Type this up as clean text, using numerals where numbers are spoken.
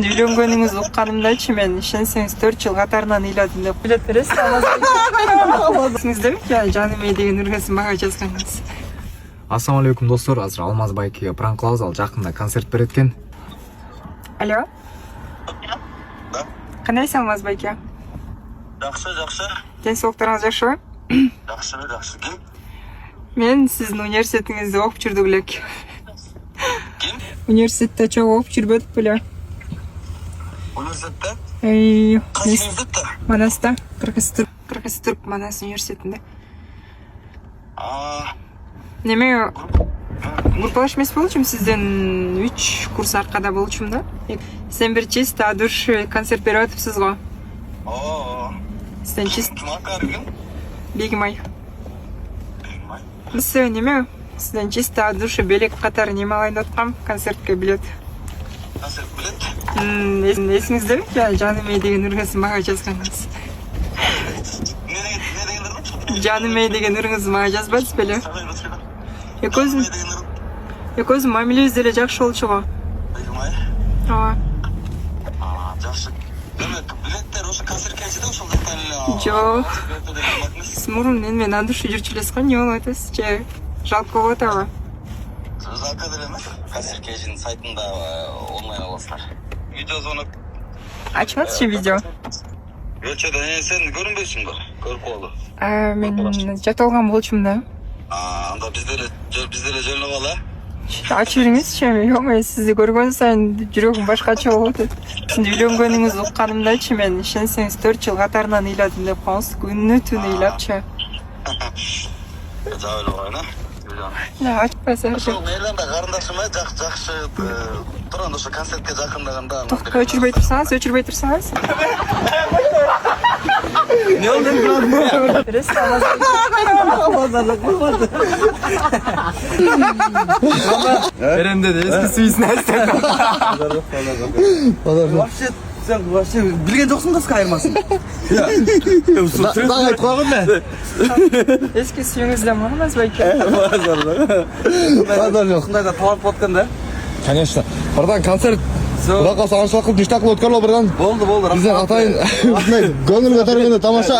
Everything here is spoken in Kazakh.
Үйленгеніңізді ұққанымда айтшы, мен ішінсеңіз 4 жыл қатарынан үйладым деп білет бересіз. Сіңізде ме? Жаным деген үргесін баға жазғаныңыз. Ассалаумалейкум достор, азыр Алмаз байкеге пранк кылабыз, ал жакында концерт берет экен. Алло. Да. Кандайсың Алмаз байке? Жакшы. Денсаулықтарыңыз жақсы ма? Жакшы. Ким? Мен сіздің университетіңізде оқып жүрдік элек. Ким? Университетте чоң оқып жүрбөдүк беле. Университетте? Кайсы университетте? Манаста, Кыргыз-Түрк Манас университетинде. Неме группалаш эмес болчумун, сизден 3 курс аркада болчумун да. Сен бир чисто от души концерт берип атыпсыз го. Сен чисто Бегимай. Сіз неме? Сізден чисто от души белек катары неме алайын деп аткам, концертке билет. Концерт билет? Есіңізде ме? Жаным деген үргесін мага жазғаныңыз. Жаным деген үріңіз мага жазбадыңыз беле? Өзім мамилебиз деле жакшы болчу го. Бегимай? Ооба. Жакшы. Демек, билеттер ошо концертке жетет ошол жактан эле. Жок. Сиз мурун мен от души жүрчү элесиз го, эмне болуп атасыз? Же жалко болуп атабы? Жалко деле эмес. Концертке сайтында онлайн аласыздар. Видео звонок. Ачып атышчы видео? Өлчөдөн сен көрүнбөйсүң го. Көрүп калды. Мен жат алган болчумун да. Анда биз деле жөнөп ала. Ачып бериңизчи, мен сизди көргөн сайын жүрөгүм башкача болуп атат. Сиз үйлөнгөнүңүздү укканымда айтчы, мен ишенсеңиз 4 жыл катарынан ыйладым деп коңуз, күнү түнү ыйлапчы. Жабылып койна. Ачпаса. Ошол мейланда карындашыма жакшы турган ошо концертке жакындаганда. Өчүрбөй турсаңыз. Не болду? Берем dedi, eski suyusunu açtım. Вообще, sen bilgen joksun da ayırmasın. Daha ayıp koyun ne? Eski suyuңuzда болмас байке. Bana yok. Şunday da tavap potkanda. Конечно. Buradan konser Құдай қаласа аншылық қылып ништақ қылып өткерлі отырған. Болды. Бізден атайын көңіл көтергенде тамаша.